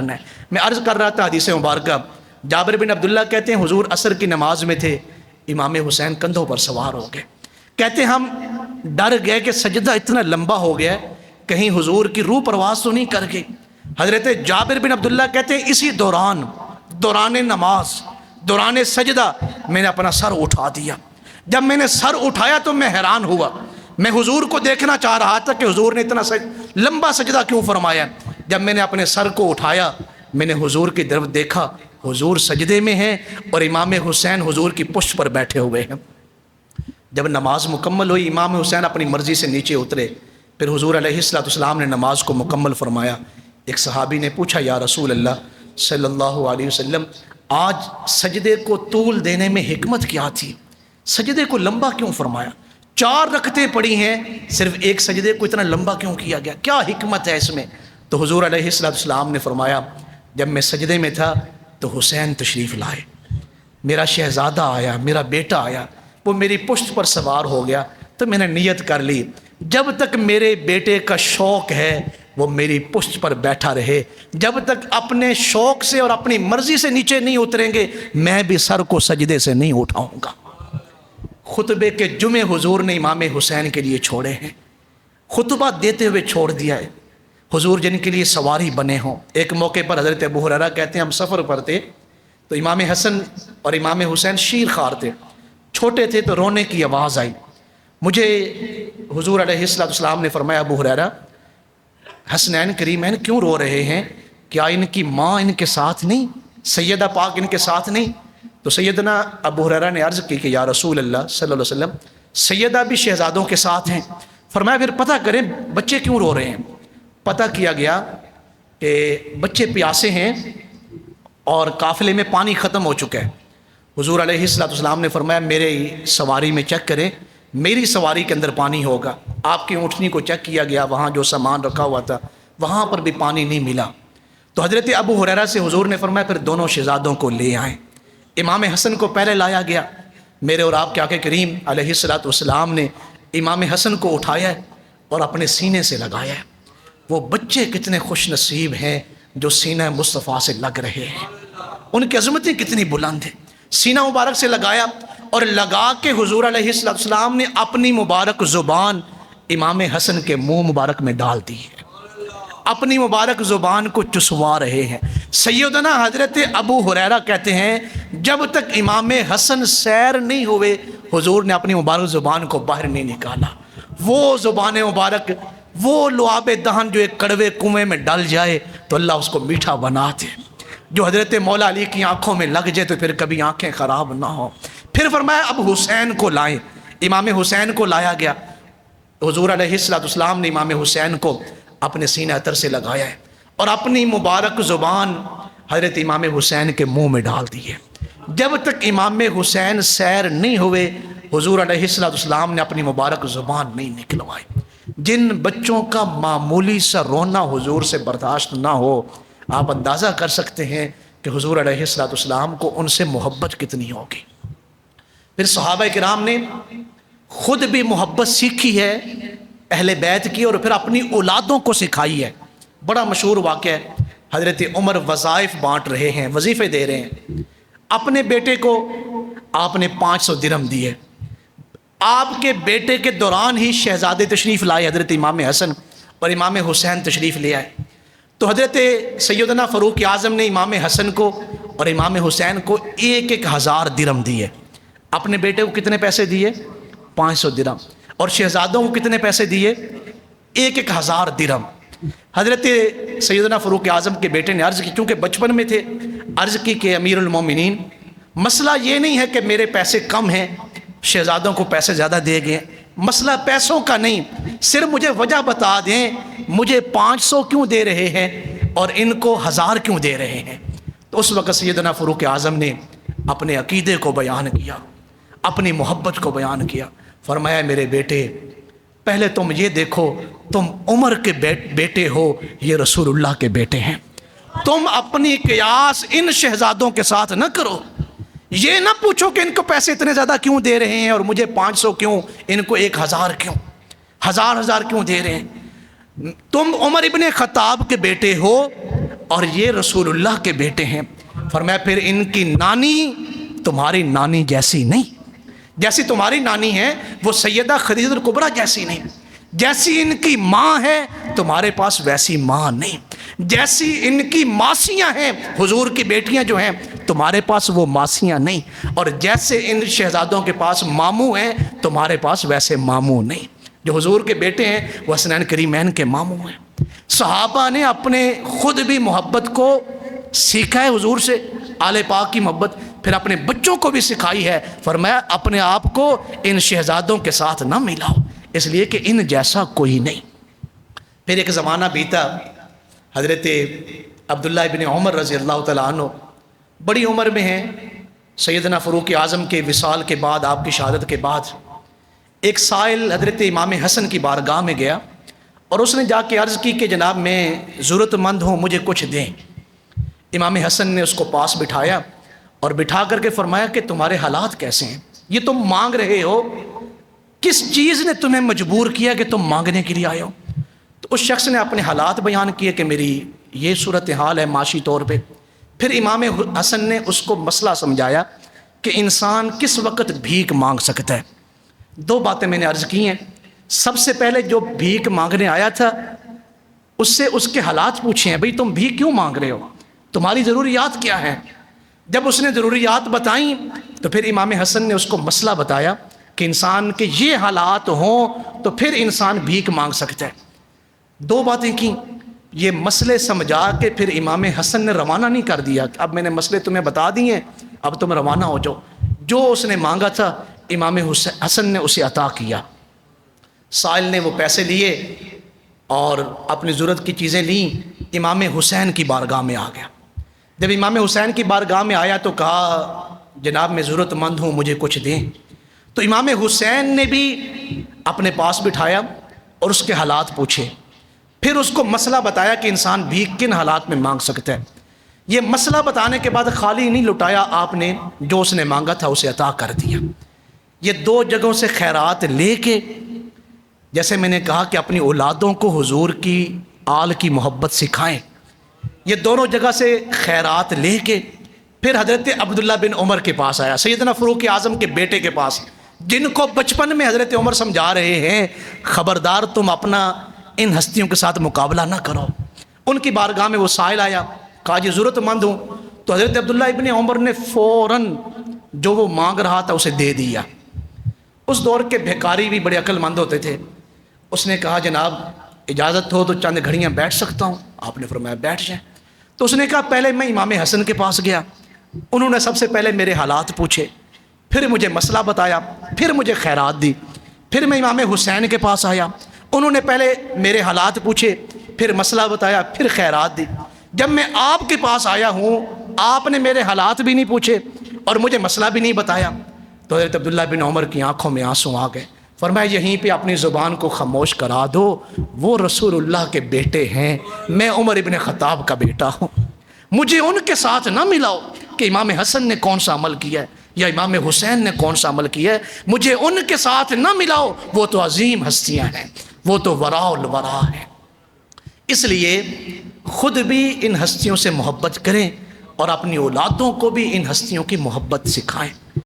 کرنا ہے۔ میں عرض کر رہا تھا حدیث مبارکہ، جابر بن عبداللہ کہتے ہیں حضور عصر کی نماز میں تھے، امام حسین کندھوں پر سوار ہو گئے، کہتے ہیں ہم ڈر گئے کہ سجدہ اتنا لمبا ہو گیا ہے کہیں حضور کی روح پرواز تو نہیں کر گئی۔ حضرت جابر بن عبداللہ کہتے ہیں اسی دوران نماز، دوران سجدہ میں نے اپنا سر اٹھا دیا۔ جب میں نے سر اٹھایا تو میں حیران ہوا، میں حضور کو دیکھنا چاہ رہا تھا کہ حضور نے اتنا لمبا سجدہ کیوں فرمایا۔ جب میں نے اپنے سر کو اٹھایا میں نے حضور کی طرف دیکھا، حضور سجدے میں ہیں اور امام حسین حضور کی پشت پر بیٹھے ہوئے ہیں۔ جب نماز مکمل ہوئی امام حسین اپنی مرضی سے نیچے اترے، پھر حضور علیہ السلام نے نماز کو مکمل فرمایا۔ ایک صحابی نے پوچھا یا رسول اللہ صلی اللہ علیہ وسلم، آج سجدے کو طول دینے میں حکمت کیا تھی؟ سجدے کو لمبا کیوں فرمایا؟ 4 رکعتیں پڑھی ہیں، صرف ایک سجدے کو اتنا لمبا کیوں کیا گیا؟ کیا حکمت ہے اس میں؟ تو حضور علیہ السلام نے فرمایا، جب میں سجدے میں تھا تو حسین تشریف لائے، میرا شہزادہ آیا، میرا بیٹا آیا، وہ میری پشت پر سوار ہو گیا، تو میں نے نیت کر لی جب تک میرے بیٹے کا شوق ہے وہ میری پشت پر بیٹھا رہے، جب تک اپنے شوق سے اور اپنی مرضی سے نیچے نہیں اتریں گے میں بھی سر کو سجدے سے نہیں اٹھاؤں گا۔ خطبے کے جمعے حضور نے امام حسین کے لیے چھوڑے ہیں، خطبہ دیتے ہوئے چھوڑ دیا ہے، حضور جن کے لیے سواری بنے ہوں۔ ایک موقع پر حضرت ابو ہریرہ کہتے ہیں ہم سفر پر تھے تو امام حسن اور امام حسین شیر خوار تھے، چھوٹے تھے تو رونے کی آواز آئی، مجھے حضور علیہ السلام نے فرمایا ابو ہریرہ حسنین کریمین کیوں رو رہے ہیں؟ کیا ان کی ماں ان کے ساتھ نہیں؟ سیدہ پاک ان کے ساتھ نہیں؟ تو سیدنا ابو ہریرہ نے عرض کی کہ یا رسول اللہ صلی اللہ علیہ وسلم سیدہ بھی شہزادوں کے ساتھ ہیں۔ فرمایا پھر پتہ کریں بچے کیوں رو رہے ہیں۔ پتہ کیا گیا کہ بچے پیاسے ہیں اور قافلے میں پانی ختم ہو چکا ہے۔ حضور علیہ السلام نے فرمایا میرے سواری میں چیک کریں، میری سواری کے اندر پانی ہوگا۔ آپ کی اونٹنی کو چیک کیا گیا، وہاں جو سامان رکھا ہوا تھا وہاں پر بھی پانی نہیں ملا۔ تو حضرت ابو ہریرہ سے حضور نے فرمایا پھر دونوں شہزادوں کو لے آئیں۔ امام حسن کو پہلے لایا گیا، میرے اور آپ کے آقا کریم علیہ السلام نے امام حسن کو اٹھایا ہے اور اپنے سینے سے لگایا ہے۔ وہ بچے کتنے خوش نصیب ہیں جو سینہ مصطفیٰ سے لگ رہے ہیں، ان کی عظمتیں کتنی بلند ہیں۔ سینہ مبارک سے لگایا اور لگا کے حضور علیہ السلام نے اپنی مبارک زبان امام حسن کے منہ مبارک میں ڈال دی ہے، اپنی مبارک زبان کو چسوا رہے ہیں۔ سیدنا حضرت ابو ہریرہ کہتے ہیں جب تک امام حسن سیر نہیں ہوئے حضور نے اپنی مبارک زبان کو باہر نہیں نکالا۔ وہ زبان مبارک، وہ لعاب دہن جو ایک کڑوے کنویں میں ڈل جائے تو اللہ اس کو میٹھا بنا دے، جو حضرت مولا علی کی آنکھوں میں لگ جائے تو پھر کبھی آنکھیں خراب نہ ہوں۔ پھر فرمایا اب حسین کو لائیں، امام حسین کو لایا گیا۔ حضور علیہ السلام نے امام حسین کو اپنے سینہ اطر سے لگایا ہے اور اپنی مبارک زبان حضرت امام حسین کے منہ میں ڈال دی ہے۔ جب تک امام حسین سیر نہیں ہوئے حضور علیہ السلام نے اپنی مبارک زبان نہیں نکلوائی۔ جن بچوں کا معمولی سا رونا حضور سے برداشت نہ ہو، آپ اندازہ کر سکتے ہیں کہ حضور علیہ السلام کو ان سے محبت کتنی ہوگی۔ پھر صحابہ کرام نے خود بھی محبت سیکھی ہے اہل بیت کی اور پھر اپنی اولادوں کو سکھائی ہے۔ بڑا مشہور واقعہ ہے، حضرت عمر وظائف بانٹ رہے ہیں، وظیفے دے رہے ہیں، اپنے بیٹے کو آپ نے 500 درہم دیے۔ آپ کے بیٹے کے دوران ہی شہزادے تشریف لائے، حضرت امام حسن اور امام حسین تشریف لے آئے۔ تو حضرت سیدنا فاروق اعظم نے امام حسن کو اور امام حسین کو 1,000 درہم دیے۔ اپنے بیٹے کو کتنے پیسے دیے؟ 500 درہم، اور شہزادوں کو کتنے پیسے دیے؟ 1,000 درہم۔ حضرت سیدنا فاروق اعظم کے بیٹے نے عرض کی، چونکہ بچپن میں تھے، عرض کی کہ امیر المومنین مسئلہ یہ نہیں ہے کہ میرے پیسے کم ہیں شہزادوں کو پیسے زیادہ دے گئے، مسئلہ پیسوں کا نہیں، صرف مجھے وجہ بتا دیں مجھے 500 کیوں دے رہے ہیں اور ان کو 1000 کیوں دے رہے ہیں۔ تو اس وقت سیدنا فاروق اعظم نے اپنے عقیدے کو بیان کیا، اپنی محبت کو بیان کیا۔ فرمایا میرے بیٹے پہلے تم یہ دیکھو تم عمر کے بیٹے ہو، یہ رسول اللہ کے بیٹے ہیں، تم اپنی قیاس ان شہزادوں کے ساتھ نہ کرو، یہ نہ پوچھو کہ ان کو پیسے اتنے زیادہ کیوں دے رہے ہیں اور مجھے 500 کیوں، ان کو 1000 کیوں، 1000 کیوں دے رہے ہیں۔ تم عمر ابن خطاب کے بیٹے ہو، اور یہ رسول اللہ کے بیٹے ہیں۔ فرمایا پھر ان کی نانی تمہاری نانی جیسی نہیں، جیسی تمہاری نانی ہے وہ سیدہ خدیجہ الکبریٰ جیسی نہیں، جیسی ان کی ماں ہے تمہارے پاس ویسی ماں نہیں، جیسی ان کی ماسیاں ہیں حضور کی بیٹیاں جو ہیں تمہارے پاس وہ ماسیاں نہیں، اور جیسے ان شہزادوں کے پاس ماموں ہیں تمہارے پاس ویسے ماموں نہیں۔ جو حضور کے بیٹے ہیں وہ حسنین کریمین کے ماموں ہیں۔ صحابہ نے اپنے خود بھی محبت کو سیکھا ہے حضور سے، آل پاک کی محبت، پھر اپنے بچوں کو بھی سکھائی ہے۔ فرمایا اپنے آپ کو ان شہزادوں کے ساتھ نہ ملاؤ، اس لیے کہ ان جیسا کوئی نہیں۔ پھر ایک زمانہ بیتا، حضرت عبداللہ ابن عمر رضی اللہ تعالیٰ عنہ بڑی عمر میں ہیں، سیدنا فاروق اعظم کے وصال کے بعد، آپ کی شہادت کے بعد ایک سائل حضرت امام حسن کی بارگاہ میں گیا اور اس نے جا کے عرض کی کہ جناب میں ضرورت مند ہوں، مجھے کچھ دیں۔ امام حسن نے اس کو پاس بٹھایا اور بٹھا کر کے فرمایا کہ تمہارے حالات کیسے ہیں، یہ تم مانگ رہے ہو، کس چیز نے تمہیں مجبور کیا کہ تم مانگنے کے لیے آئے ہو؟ تو اس شخص نے اپنے حالات بیان کیے کہ میری یہ صورتحال ہے معاشی طور پہ۔ پھر امام حسن نے اس کو مسئلہ سمجھایا کہ انسان کس وقت بھیک مانگ سکتا ہے۔ دو باتیں میں نے عرض کی ہیں۔ سب سے پہلے جو بھیک مانگنے آیا تھا اس سے اس کے حالات پوچھے ہیں، بھئی تم بھیک کیوں مانگ رہے ہو، تمہاری ضروریات کیا ہیں؟ جب اس نے ضروریات بتائیں تو پھر امام حسن نے اس کو مسئلہ بتایا کہ انسان کے یہ حالات ہوں تو پھر انسان بھیک مانگ سکتا ہے۔ دو باتیں کی، یہ مسئلے سمجھا کے پھر امام حسن نے روانہ نہیں کر دیا، اب میں نے مسئلے تمہیں بتا دیے ہیں، اب تم روانہ ہو جاؤ۔ جو اس نے مانگا تھا امام حسن نے اسے عطا کیا۔ سائل نے وہ پیسے لیے اور اپنی ضرورت کی چیزیں لیں، امام حسین کی بارگاہ میں آ گیا۔ جب امام حسین کی بارگاہ میں آیا تو کہا جناب میں ضرورت مند ہوں، مجھے کچھ دیں۔ تو امام حسین نے بھی اپنے پاس بٹھایا اور اس کے حالات پوچھے، پھر اس کو مسئلہ بتایا کہ انسان بھیک کن حالات میں مانگ سکتا ہے۔ یہ مسئلہ بتانے کے بعد خالی نہیں لٹایا آپ نے، جو اس نے مانگا تھا اسے عطا کر دیا۔ یہ دو جگہوں سے خیرات لے کے، جیسے میں نے کہا کہ اپنی اولادوں کو حضور کی آل کی محبت سکھائیں، یہ دونوں جگہ سے خیرات لے کے پھر حضرت عبداللہ بن عمر کے پاس آیا، سیدنا فاروق اعظم کے بیٹے کے پاس، جن کو بچپن میں حضرت عمر سمجھا رہے ہیں خبردار تم اپنا ان ہستیوں کے ساتھ مقابلہ نہ کرو۔ ان کی بارگاہ میں وہ سائل آیا، کہا جی ضرورت مند ہوں، تو حضرت عبداللہ ابن عمر نے فوراً جو وہ مانگ رہا تھا اسے دے دیا۔ اس دور کے بھیکاری بھی بڑے عقل مند ہوتے تھے۔ اس نے کہا جناب اجازت ہو تو چند گھڑیاں بیٹھ سکتا ہوں؟ آپ نے فرمایا بیٹھ جائیں۔ تو اس نے کہا پہلے میں امام حسن کے پاس گیا، انہوں نے سب سے پہلے میرے حالات پوچھے، پھر مجھے مسئلہ بتایا، پھر مجھے خیرات دی۔ پھر میں امام حسین کے پاس آیا، انہوں نے پہلے میرے حالات پوچھے، پھر مسئلہ بتایا، پھر خیرات دی۔ جب میں آپ کے پاس آیا ہوں آپ نے میرے حالات بھی نہیں پوچھے اور مجھے مسئلہ بھی نہیں بتایا۔ تو حضرت عبداللہ بن عمر کی آنکھوں میں آنسو آ گئے، فرمایا یہیں پہ اپنی زبان کو خاموش کرا دو، وہ رسول اللہ کے بیٹے ہیں، میں عمر ابن خطاب کا بیٹا ہوں، مجھے ان کے ساتھ نہ ملاؤ کہ امام حسن نے کون سا عمل کیا ہے یا امام حسین نے کون سا عمل کیا ہے، مجھے ان کے ساتھ نہ ملاؤ، وہ تو عظیم ہستیاں ہیں، وہ تو وراء الورا ہیں۔ اس لیے خود بھی ان ہستیوں سے محبت کریں اور اپنی اولادوں کو بھی ان ہستیوں کی محبت سکھائیں۔